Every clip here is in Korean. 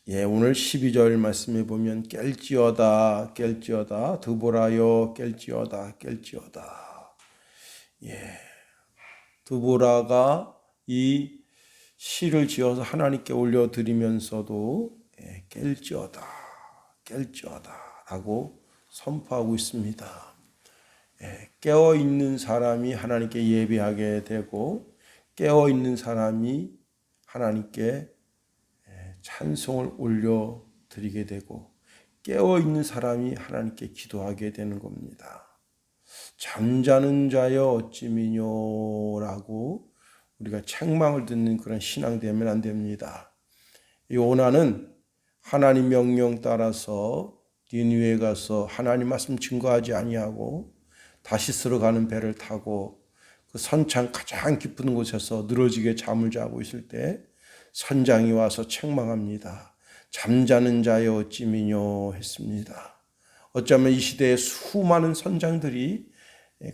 오늘 12절 말씀에 보면 깰지어다 깰지어다 드보라여 깰지어다. 드보라가 이 시를 지어서 하나님께 올려드리면서도 깰지어다라고 선포하고 있습니다. 깨어있는 사람이 하나님께 예배하게 되고 깨어있는 사람이 하나님께 찬송을 올려드리게 되고 깨어있는 사람이 하나님께 기도하게 되는 겁니다. 잠자는 자여 어찌미뇨라고 우리가 책망을 듣는 그런 신앙 되면 안 됩니다. 요나는 하나님 명령 따라서 니느웨에 가서 하나님 말씀 증거하지 아니하고 다시스로 가는 배를 타고 그 선창 가장 깊은 곳에서 늘어지게 잠을 자고 있을 때 선장이 와서 책망합니다. 잠자는 자여 어찌미뇨 했습니다. 어쩌면 이 시대에 수많은 선장들이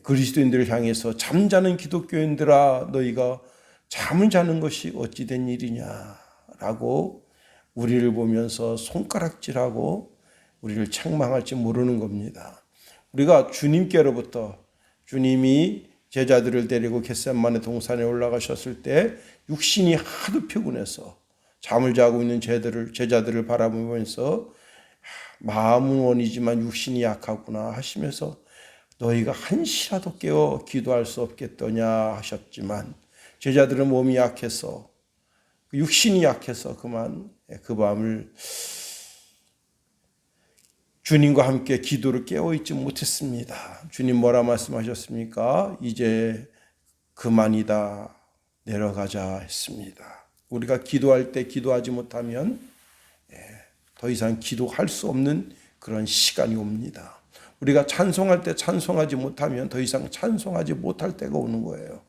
그리스도인들을 향해서 잠자는 기독교인들아 너희가 잠을 자는 것이 어찌 된 일이냐라고 우리를 보면서 손가락질하고 우리를 책망할지 모르는 겁니다. 우리가 주님께로부터 주님이 제자들을 데리고 겟세마네 동산에 올라가셨을 때 육신이 하도 피곤해서 잠을 자고 있는 제자들을 바라보면서 마음은 원이지만 육신이 약하구나 하시면서 너희가 한시라도 깨어 기도할 수 없겠더냐 하셨지만 제자들은 몸이 약해서 육신이 약해서 그만 그 밤을 주님과 함께 기도를 깨어있지 못했습니다. 주님 뭐라 말씀하셨습니까? 이제 그만이다 내려가자 했습니다. 우리가 기도할 때 기도하지 못하면 더 이상 기도할 수 없는 그런 시간이 옵니다. 우리가 찬송할 때 찬송하지 못하면 더 이상 찬송하지 못할 때가 오는 거예요.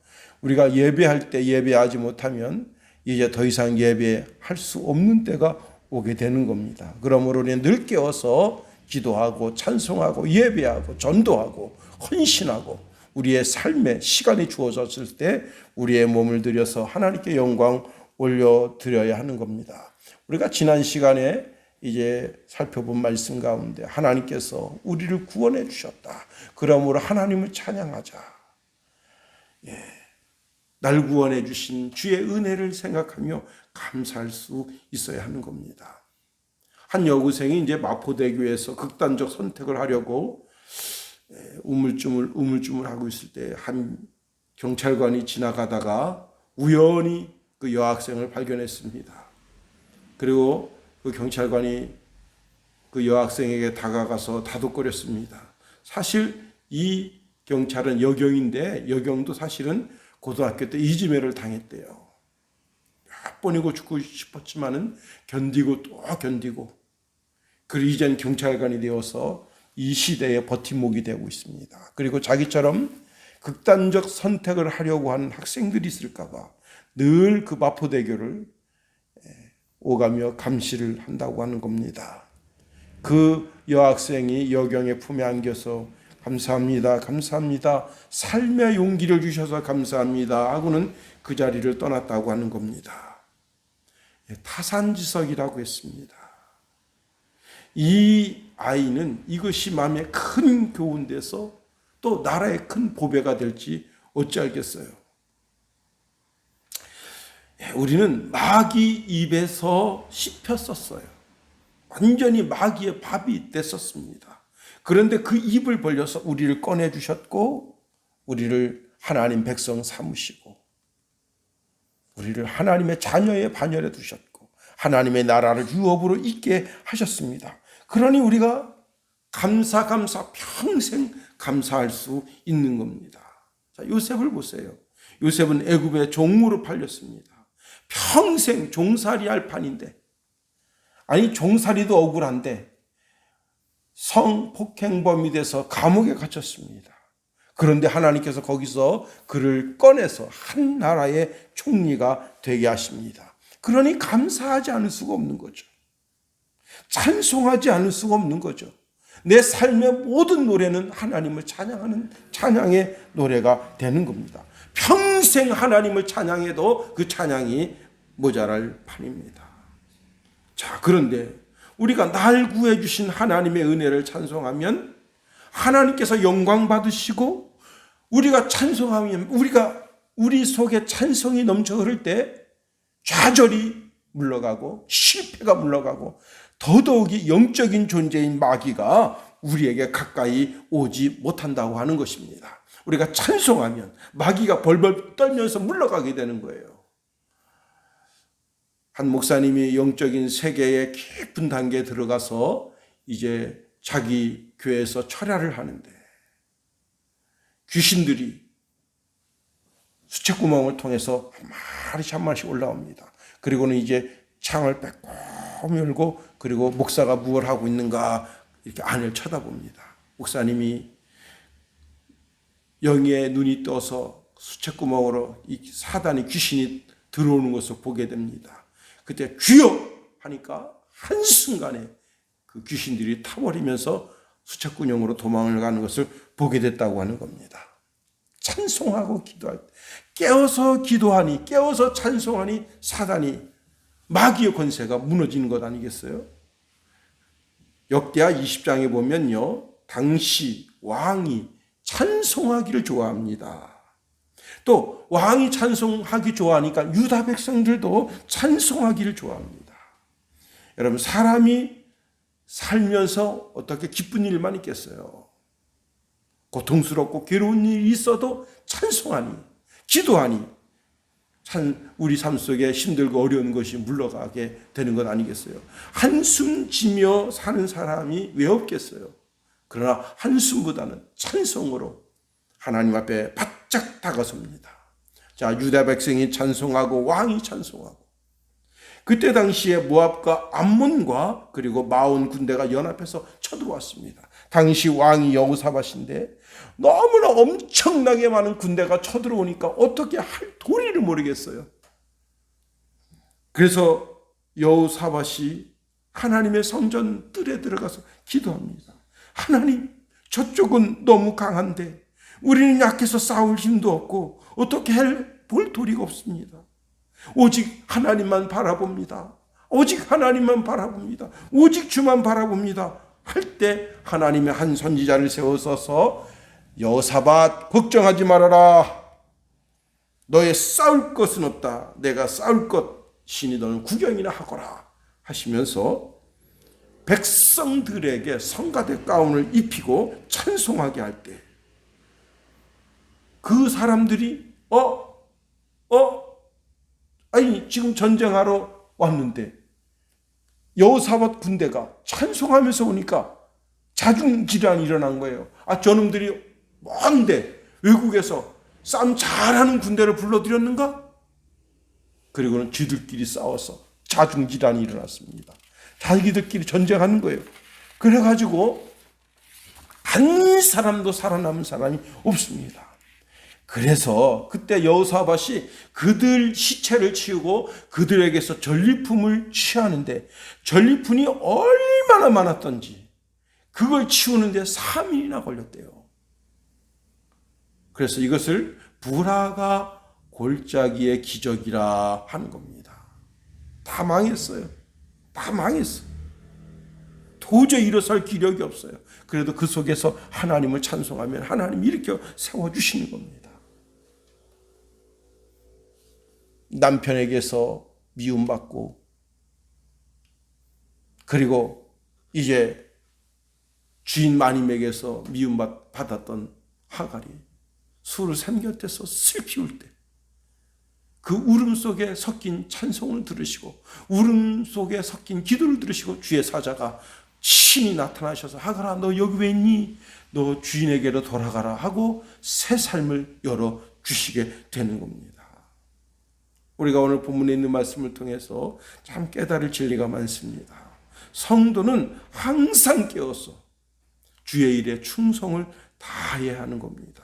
우리가 예배할 때 예배하지 못하면 이제 더 이상 예배할 수 없는 때가 오게 되는 겁니다. 그러므로 우리는 늘 깨어서 기도하고 찬송하고 예배하고 전도하고 헌신하고 우리의 삶에 시간이 주어졌을 때 우리의 몸을 들여서 하나님께 영광 올려드려야 하는 겁니다. 우리가 지난 시간에 이제 살펴본 말씀 가운데 하나님께서 우리를 구원해 주셨다. 그러므로 하나님을 찬양하자. 날 구원해 주신 주의 은혜를 생각하며 감사할 수 있어야 하는 겁니다. 한 여고생이 이제 마포대교에서 극단적 선택을 하려고 우물쭈물하고 있을 때 한 경찰관이 지나가다가 우연히 그 여학생을 발견했습니다. 그리고 그 경찰관이 그 여학생에게 다가가서 다독거렸습니다. 사실 이 경찰은 여경인데 여경도 사실은 고등학교 때 이지매를 당했대요. 몇 번이고 죽고 싶었지만은 견디고 또 견디고 그리고 이젠 경찰관이 되어서 이 시대의 버팀목이 되고 있습니다. 그리고 자기처럼 극단적 선택을 하려고 하는 학생들이 있을까 봐 늘 그 마포대교를 오가며 감시를 한다고 하는 겁니다. 그 여학생이 여경의 품에 안겨서 감사합니다. 삶의 용기를 주셔서 감사합니다 하고는 그 자리를 떠났다고 하는 겁니다. 타산지석이라고 했습니다. 이 아이는 이것이 마음에 큰 교훈돼서 또 나라의 큰 보배가 될지 어찌 알겠어요. 우리는 마귀 입에서 씹혔었어요. 완전히 마귀의 밥이 됐었습니다. 그런데 그 입을 벌려서 우리를 꺼내주셨고 우리를 하나님 백성 삼으시고 우리를 하나님의 자녀의 반열에 두셨고 하나님의 나라를 유업으로 있게 하셨습니다. 그러니 우리가 감사 평생 감사할 수 있는 겁니다. 자, 요셉을 보세요. 요셉은 애굽의 종으로 팔렸습니다. 평생 종살이 할 판인데 아니 종살이도 억울한데 성폭행범이 돼서 감옥에 갇혔습니다. 그런데 하나님께서 거기서 그를 꺼내서 한 나라의 총리가 되게 하십니다. 그러니 감사하지 않을 수가 없는 거죠. 찬송하지 않을 수가 없는 거죠. 내 삶의 모든 노래는 하나님을 찬양하는 찬양의 노래가 되는 겁니다. 평생 하나님을 찬양해도 그 찬양이 모자랄 판입니다. 자, 그런데 우리가 날 구해주신 하나님의 은혜를 찬송하면 하나님께서 영광 받으시고, 우리가 찬송하면 우리 속에 찬송이 넘쳐 흐를 때 좌절이 물러가고 실패가 물러가고 더더욱이 영적인 존재인 마귀가 우리에게 가까이 오지 못한다고 하는 것입니다. 우리가 찬송하면 마귀가 벌벌 떨면서 물러가게 되는 거예요. 한 목사님이 영적인 세계의 깊은 단계에 들어가서 이제 자기 교회에서 철야를 하는데 귀신들이 수채구멍을 통해서 한 마리씩 올라옵니다. 그리고는 이제 창을 빼꼼 열고, 그리고 목사가 무엇을 하고 있는가 이렇게 안을 쳐다봅니다. 목사님이 영의 눈이 떠서 수채구멍으로 이 사단의 귀신이 들어오는 것을 보게 됩니다. 그때 주여 하니까 한순간에 그 귀신들이 타버리면서 수채구멍으로 도망을 가는 것을 보게 됐다고 하는 겁니다. 찬송하고 기도할 때 깨어서 기도하니, 깨어서 찬송하니 사단이, 마귀의 권세가 무너지는 것 아니겠어요? 역대하 20장에 보면요, 당시 왕이 찬송하기를 좋아합니다. 또 왕이 찬송하기 좋아하니까 유다 백성들도 찬송하기를 좋아합니다. 여러분, 사람이 살면서 어떻게 기쁜 일만 있겠어요? 고통스럽고 괴로운 일이 있어도 찬송하니, 기도하니 우리 삶 속에 힘들고 어려운 것이 물러가게 되는 것 아니겠어요? 한숨 지며 사는 사람이 왜 없겠어요? 그러나 한숨보다는 찬송으로 하나님 앞에 바짝 다가섭니다. 자, 유다 백성이 찬송하고 왕이 찬송하고, 그때 당시에 모압과 암몬과 그리고 마온 군대가 연합해서 쳐들어왔습니다. 당시 왕이 여호사밧인데 너무나 엄청나게 많은 군대가 쳐들어오니까 어떻게 할 도리를 모르겠어요. 그래서 여호사밧이 하나님의 성전 뜰에 들어가서 기도합니다. 하나님, 저쪽은 너무 강한데 우리는 약해서 싸울 힘도 없고 어떻게 볼 도리가 없습니다. 오직 하나님만 바라봅니다. 오직 하나님만 바라봅니다. 오직 주만 바라봅니다. 할 때 하나님의 한 선지자를 세워서서 여호사밧, 걱정하지 말아라. 너의 싸울 것은 없다. 내가 싸울 것이니 너는 구경이나 하거라 하시면서 백성들에게 성가대 가운을 입히고 찬송하게 할 때 그 사람들이 아니 지금 전쟁하러 왔는데 여호사밧 군대가 찬송하면서 오니까 자중질환이 일어난 거예요. 저놈들이 뭔데 외국에서 싸움 잘하는 군대를 불러들였는가? 그리고는 쥐들끼리 싸워서 자중질환이 일어났습니다. 자기들끼리 전쟁하는 거예요. 그래가지고 한 사람도 살아남은 사람이 없습니다. 그래서 그때 여호사밧이 그들 시체를 치우고 그들에게서 전리품을 취하는데, 전리품이 얼마나 많았던지 그걸 치우는데 3일이나 걸렸대요. 그래서 이것을 불화가 골짜기의 기적이라 하는 겁니다. 다 망했어요. 다 망했어요. 도저히 일어설 기력이 없어요. 그래도 그 속에서 하나님을 찬송하면 하나님이 일으켜 세워주시는 겁니다. 남편에게서 미움받고, 그리고 이제 주인 마님에게서 미움받았던 하갈이 수르 샘 곁에서 슬피 울 때 그 울음 속에 섞인 찬송을 들으시고 울음 속에 섞인 기도를 들으시고 주의 사자가 신이 나타나셔서 하갈아 너 여기 왜 있니? 너 주인에게로 돌아가라 하고 새 삶을 열어주시게 되는 겁니다. 우리가 오늘 본문에 있는 말씀을 통해서 참 깨달을 진리가 많습니다. 성도는 항상 깨어서 주의 일에 충성을 다해야 하는 겁니다.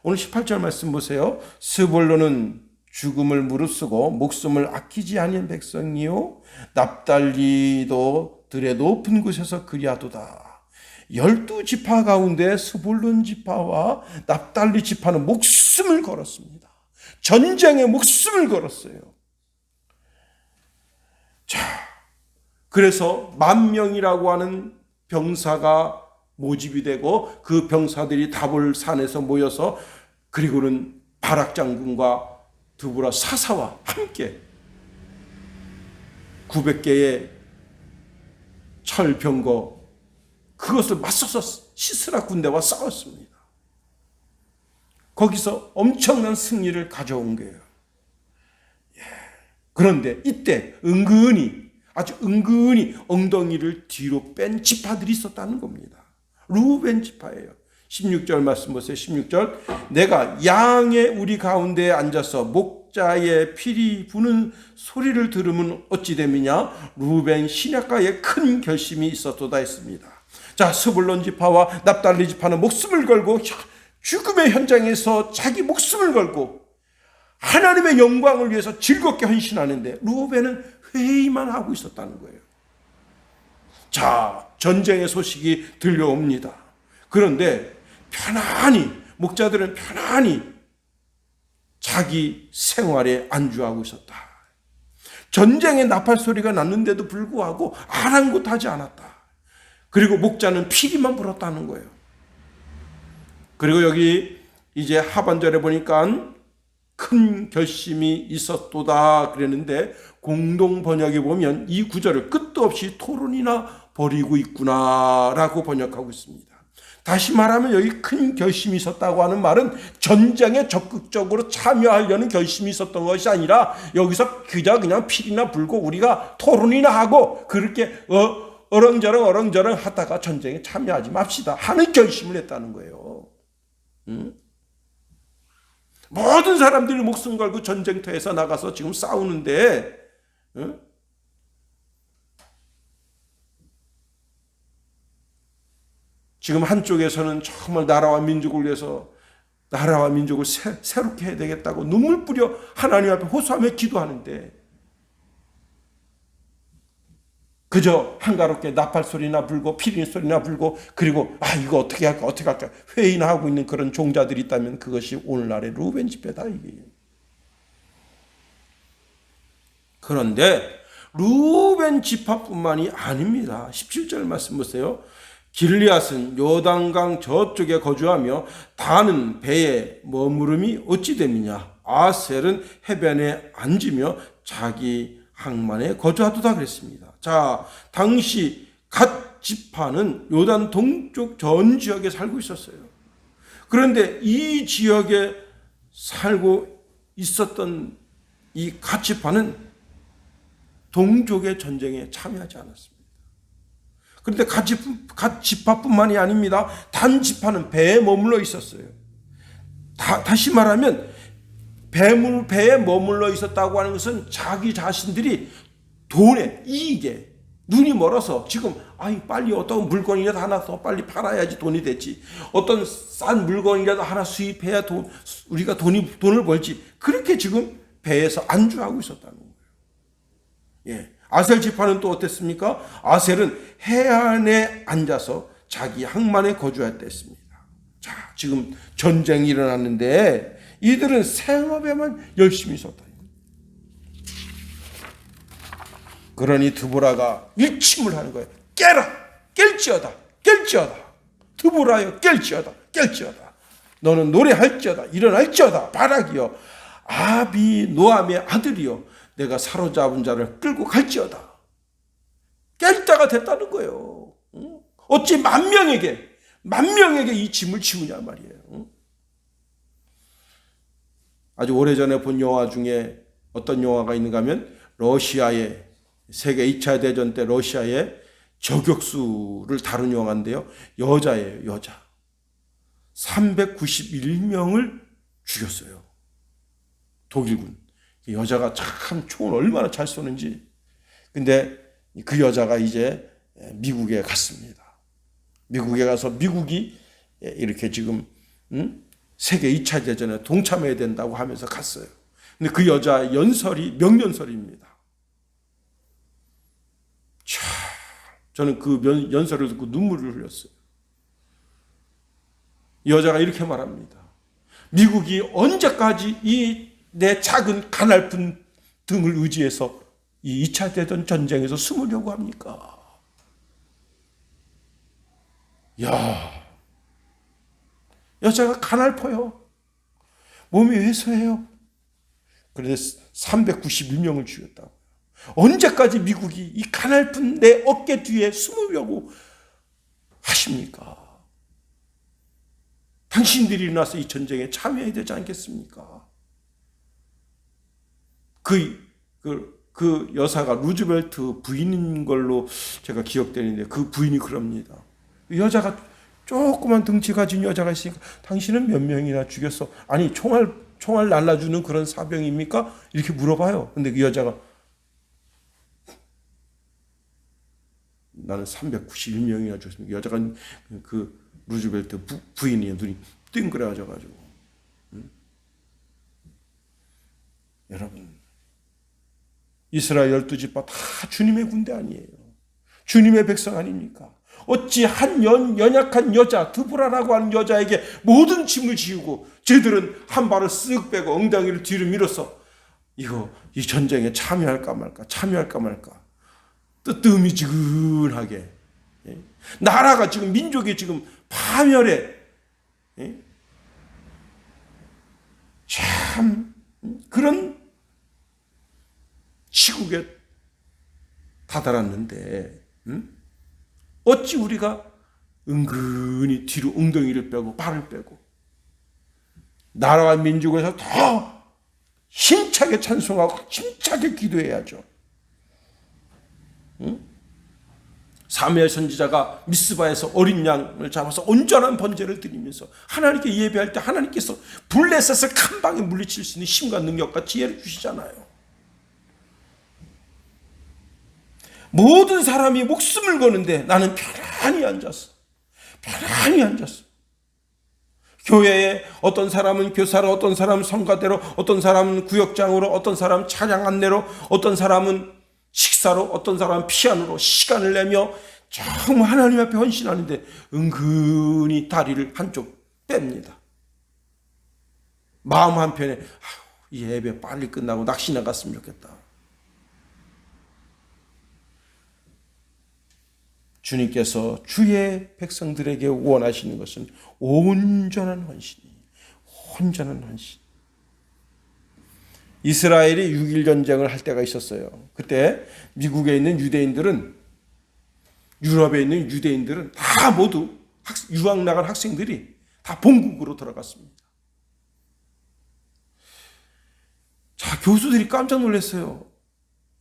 오늘 18절 말씀 보세요. 스불론은 죽음을 무릅쓰고 목숨을 아끼지 아니한 백성이요 납달리도 들의 높은 곳에서 그리하도다. 12지파 가운데 스불론 지파와 납달리 지파는 목숨을 걸었습니다. 전쟁에 목숨을 걸었어요. 자, 그래서 10,000명이라고 하는 병사가 모집이 되고 그 병사들이 다볼 산에서 모여서 그리고는 바락 장군과 드보라 사사와 함께 900개의 철병거 그것을 맞서서 시스라 군대와 싸웠습니다. 거기서 엄청난 승리를 가져온 거예요. 그런데 이때 아주 은근히 엉덩이를 뒤로 뺀 지파들이 있었다는 겁니다. 루벤 지파예요. 16절 말씀 보세요. 16절 내가 양의 우리 가운데에 앉아서 목자의 피리 부는 소리를 들으면 어찌 됨이냐. 루벤 시냇가에 큰 결심이 있었도다 했습니다. 자, 스불론 지파와 납달리 지파는 목숨을 걸고 죽음의 현장에서 자기 목숨을 걸고 하나님의 영광을 위해서 즐겁게 헌신하는데 루벤은 회의만 하고 있었다는 거예요. 자, 전쟁의 소식이 들려옵니다. 그런데 목자들은 편안히 자기 생활에 안주하고 있었다. 전쟁의 나팔 소리가 났는데도 불구하고 아랑곳하지 않았다. 그리고 목자는 피리만 불었다는 거예요. 그리고 여기 이제 하반절에 보니까 큰 결심이 있었도다 그랬는데 공동 번역에 보면 이 구절을 끝도 없이 토론이나 벌이고 있구나라고 번역하고 있습니다. 다시 말하면 여기 큰 결심이 있었다고 하는 말은 전쟁에 적극적으로 참여하려는 결심이 있었던 것이 아니라 여기서 그냥 피리나 불고 우리가 토론이나 하고 그렇게 어렁저렁 하다가 전쟁에 참여하지 맙시다 하는 결심을 했다는 거예요. 모든 사람들이 목숨 걸고 전쟁터에서 나가서 지금 싸우는데 지금 한쪽에서는 정말 나라와 민족을 위해서 나라와 민족을 새롭게 해야 되겠다고 눈물 뿌려 하나님 앞에 호소하며 기도하는데 그저 한가롭게 나팔 소리나 불고 피리 소리나 불고 그리고 이거 어떻게 할까 회의나 하고 있는 그런 종자들이 있다면 그것이 오늘날의 루벤 집회다 이게. 그런데 루벤 지파뿐만이 아닙니다. 17절 말씀 보세요. 길리앗은 요단강 저쪽에 거주하며 단은 배에 머무름이 어찌 됨이냐. 아셀은 해변에 앉으며 자기 항만에 거주하도다 그랬습니다. 자, 당시 갓 지파는 요단 동쪽 전 지역에 살고 있었어요. 그런데 이 지역에 살고 있었던 이 갓 지파는 동족의 전쟁에 참여하지 않았습니다. 그런데 갓 지파뿐만이 아닙니다. 단 지파는 배에 머물러 있었어요. 다시 말하면 배에 머물러 있었다고 하는 것은 자기 자신들이 돈에 이익에 눈이 멀어서 지금 빨리 어떤 물건이라도 하나 더 빨리 팔아야지 돈이 되지. 어떤 싼 물건이라도 하나 수입해야 우리가 돈을 벌지. 그렇게 지금 배에서 안주하고 있었다는 거예요. 예. 아셀 지파는 또 어땠습니까? 아셀은 해안에 앉아서 자기 항만에 거주했댔습니다. 자, 지금 전쟁이 일어났는데 이들은 생업에만 열심히 있었다. 그러니 드보라가 일침을 하는 거예요. 깨라! 깰지어다! 드보라여 깰지어다! 너는 노래할지어다! 일어날지어다! 바락이여! 아비노함의 아들이여! 내가 사로잡은 자를 끌고 갈지어다! 깰 때가 됐다는 거예요. 어찌 만 명에게 이 짐을 지우냐 말이에요. 아주 오래전에 본 영화 중에 어떤 영화가 있는가 하면 러시아의 세계 2차 대전 때 러시아의 저격수를 다룬 영화인데요. 여자예요. 여자. 391명을 죽였어요. 독일군. 여자가 참 총을 얼마나 잘 쏘는지. 근데 그 여자가 이제 미국에 갔습니다. 미국에 가서 미국이 이렇게 지금 세계 2차 대전에 동참해야 된다고 하면서 갔어요. 근데 그 여자 연설이 명연설입니다. 저는 그 연설을 듣고 눈물을 흘렸어요. 이 여자가 이렇게 말합니다. 미국이 언제까지 이 내 작은 가냘픈 등을 의지해서 이 2차 대전 전쟁에서 숨으려고 합니까? 야, 여자가 가냘퍼요. 몸이 왜소해요. 그런데 391명을 죽였다고. 언제까지 미국이 이 가냘픈 내 어깨 뒤에 숨으려고 하십니까? 당신들이 일어나서 이 전쟁에 참여해야 되지 않겠습니까? 그 여사가 루즈벨트 부인인 걸로 제가 기억되는데 그 부인이 그럽니다. 여자가 조그만 덩치 가진 여자가 있으니까 당신은 몇 명이나 죽였어? 아니 총알 날라주는 그런 사병입니까? 이렇게 물어봐요. 근데 그 여자가 나는 391명이나 죽였습니다. 여자가 그 루즈벨트 부인이에요. 눈이 띵그레져가지고. 여러분, 이스라엘 12지파 다 주님의 군대 아니에요. 주님의 백성 아닙니까? 어찌 한 연약한 여자, 드보라라고 하는 여자에게 모든 짐을 지우고 저들은 한 발을 쓱 빼고 엉덩이를 뒤로 밀어서 이 전쟁에 참여할까 말까 뜨뜨미지근하게, 나라가 지금 민족이 지금 파멸에, 참 그런 시국에 다다랐는데 어찌 우리가 은근히 뒤로 엉덩이를 빼고 발을 빼고 나라와 민족에서 더 힘차게 찬송하고 힘차게 기도해야죠. 사무엘 선지자가 미스바에서 어린 양을 잡아서 온전한 번제를 드리면서 하나님께 예배할 때 하나님께서 블레셋을 한 방에 물리칠 수 있는 힘과 능력과 지혜를 주시잖아요. 모든 사람이 목숨을 거는데 나는 편안히 앉았어. 교회에 어떤 사람은 교사로, 어떤 사람은 성가대로, 어떤 사람은 구역장으로, 어떤 사람은 찬양 안내로, 어떤 사람은 식사로, 어떤 사람은 피아노로 시간을 내며 정말 하나님 앞에 헌신하는데 은근히 다리를 한쪽 뺍니다. 마음 한편에 이 예배 빨리 끝나고 낚시나 갔으면 좋겠다. 주님께서 주의 백성들에게 원하시는 것은 온전한 헌신이에요. 온전한 헌신. 이스라엘이 6.1 전쟁을 할 때가 있었어요. 그때 미국에 있는 유대인들은, 유럽에 있는 유대인들은 다 모두 유학 나간 학생들이 다 본국으로 들어갔습니다. 자, 교수들이 깜짝 놀랐어요.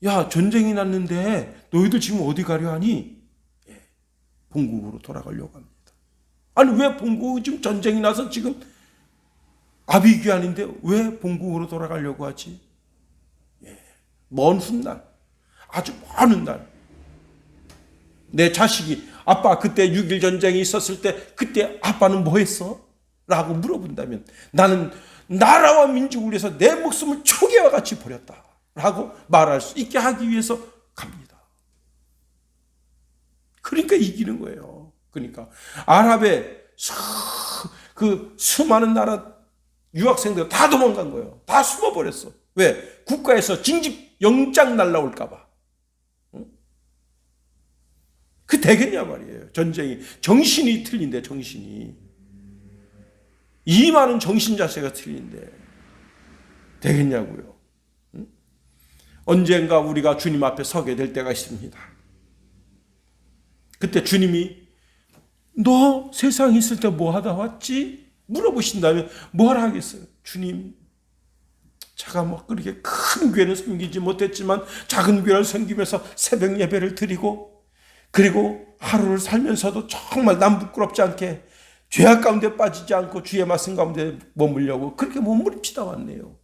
야, 전쟁이 났는데 너희들 지금 어디 가려 하니? 본국으로 돌아가려고 합니다. 아니, 왜 본국, 지금 전쟁이 나서 지금 아비규환인데 왜 본국으로 돌아가려고 하지? 먼 훗날, 아주 먼 훗날 내 자식이 아빠 그때 6.1 전쟁이 있었을 때 그때 아빠는 뭐 했어? 라고 물어본다면 나는 나라와 민족을 위해서 내 목숨을 초계와 같이 버렸다 라고 말할 수 있게 하기 위해서 갑니다. 그러니까 이기는 거예요. 그러니까 아랍의 그 수많은 나라 유학생들 다 도망간 거예요. 다 숨어버렸어. 왜? 국가에서 징집 영장 날라올까 봐. 그 되겠냐 말이에요. 전쟁이. 정신이 틀린데, 정신이. 이 많은 정신 자세가 틀린데 되겠냐고요. 언젠가 우리가 주님 앞에 서게 될 때가 있습니다. 그때 주님이 너 세상에 있을 때 뭐 하다 왔지? 물어보신다면 뭘 하겠어요? 주님, 제가 뭐 그렇게 큰 교회는 섬기지 못했지만 작은 교회를 섬기면서 새벽 예배를 드리고 그리고 하루를 살면서도 정말 남 부끄럽지 않게 죄악 가운데 빠지지 않고 주의 말씀 가운데 머물려고 그렇게 몸부림치다 왔네요.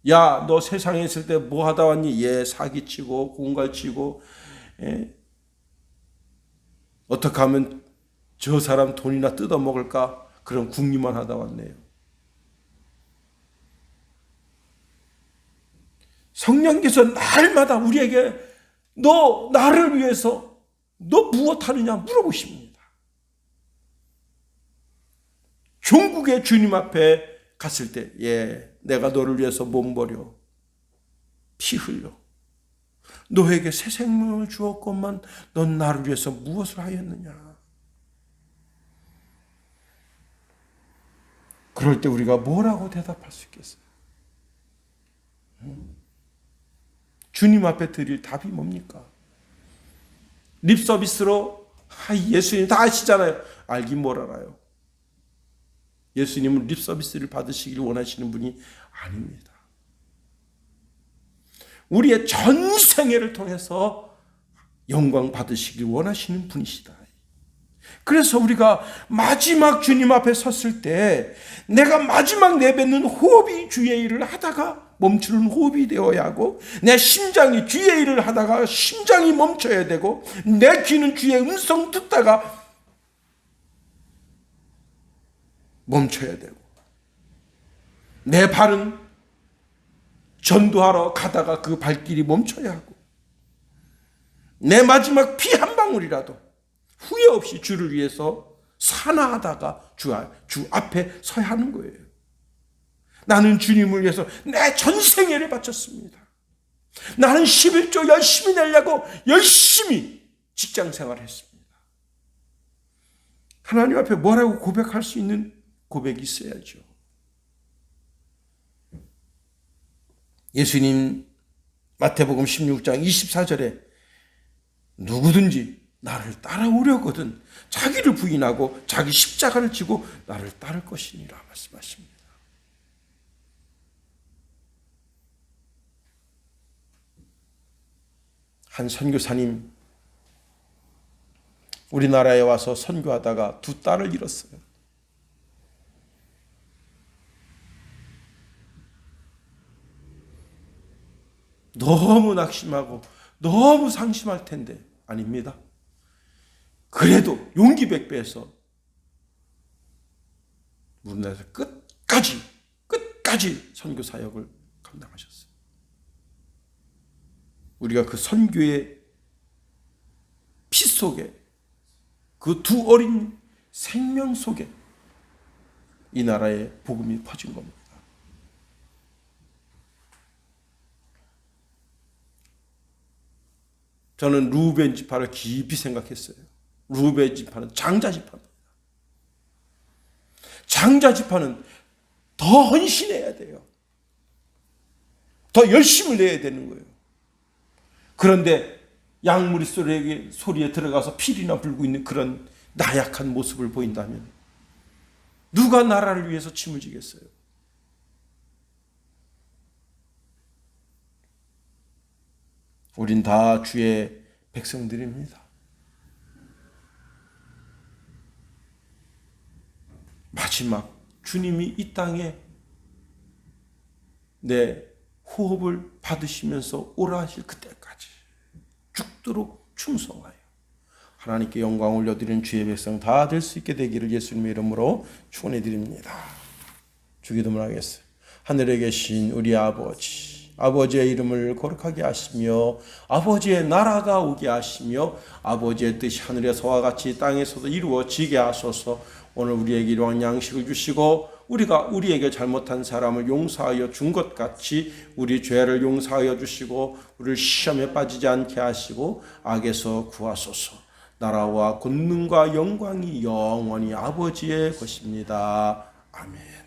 야, 너 세상에 있을 때 뭐 하다 왔니? 예, 사기치고 공갈치고, 어떻게 하면 저 사람 돈이나 뜯어먹을까? 그런 궁리만 하다 왔네요. 성령께서 날마다 우리에게 너 나를 위해서 너 무엇하느냐 물어보십니다. 종국의 주님 앞에 갔을 때, 예, 내가 너를 위해서 몸버려. 피 흘려 너에게 새 생명을 주었건만 넌 나를 위해서 무엇을 하였느냐. 그럴 때 우리가 뭐라고 대답할 수 있겠어요? 주님 앞에 드릴 답이 뭡니까? 립 서비스로 예수님 다 아시잖아요. 알긴 뭘 알아요. 예수님은 립 서비스를 받으시길 원하시는 분이 아닙니다. 우리의 전생애를 통해서 영광 받으시길 원하시는 분이시다. 그래서 우리가 마지막 주님 앞에 섰을 때 내가 마지막 내뱉는 호흡이 주의 일을 하다가 멈추는 호흡이 되어야 하고, 내 심장이 주의 일을 하다가 심장이 멈춰야 되고, 내 귀는 주의 음성 듣다가 멈춰야 되고, 내 발은 전도하러 가다가 그 발길이 멈춰야 하고, 내 마지막 피 한 방울이라도 후회 없이 주를 위해서 산화하다가 주 앞에 서야 하는 거예요. 나는 주님을 위해서 내 전생애를 바쳤습니다. 나는 11조 열심히 내려고 열심히 직장 생활을 했습니다. 하나님 앞에 뭐라고 고백할 수 있는 고백이 있어야죠. 예수님 마태복음 16장 24절에 누구든지 나를 따라오려거든 자기를 부인하고 자기 십자가를 지고 나를 따를 것이니라 말씀하십니다. 한 선교사님 우리나라에 와서 선교하다가 두 딸을 잃었어요. 너무 낙심하고 너무 상심할 텐데 아닙니다. 그래도 용기 백배해서 우리나라에서 끝까지 선교 사역을 감당하셨어요. 우리가 그 선교의 피 속에 그 두 어린 생명 속에 이 나라의 복음이 퍼진 겁니다. 저는 루벤 지파를 깊이 생각했어요. 루벤 지파는 장자 지파입니다. 장자 지파는 더 헌신해야 돼요. 더 열심을 내야 되는 거예요. 그런데 양무리 소리에 들어가서 피리나 불고 있는 그런 나약한 모습을 보인다면 누가 나라를 위해서 침을 지겠어요? 우린 다 주의 백성들입니다. 마지막 주님이 이 땅에 내 호흡을 받으시면서 오라 하실 그때까지 죽도록 충성하여 하나님께 영광 올려드리는 주의 백성 다 될 수 있게 되기를 예수님의 이름으로 축원해 드립니다. 주기도문 하겠어요. 하늘에 계신 우리 아버지의 이름을 거룩하게 하시며 아버지의 나라가 오게 하시며 아버지의 뜻이 하늘에서와 같이 땅에서도 이루어지게 하소서. 오늘 우리에게 일용할 양식을 주시고 우리가 우리에게 잘못한 사람을 용서하여 준 것 같이 우리 죄를 용서하여 주시고 우리를 시험에 빠지지 않게 하시고 악에서 구하소서. 나라와 권능과 영광이 영원히 아버지의 것입니다. 아멘.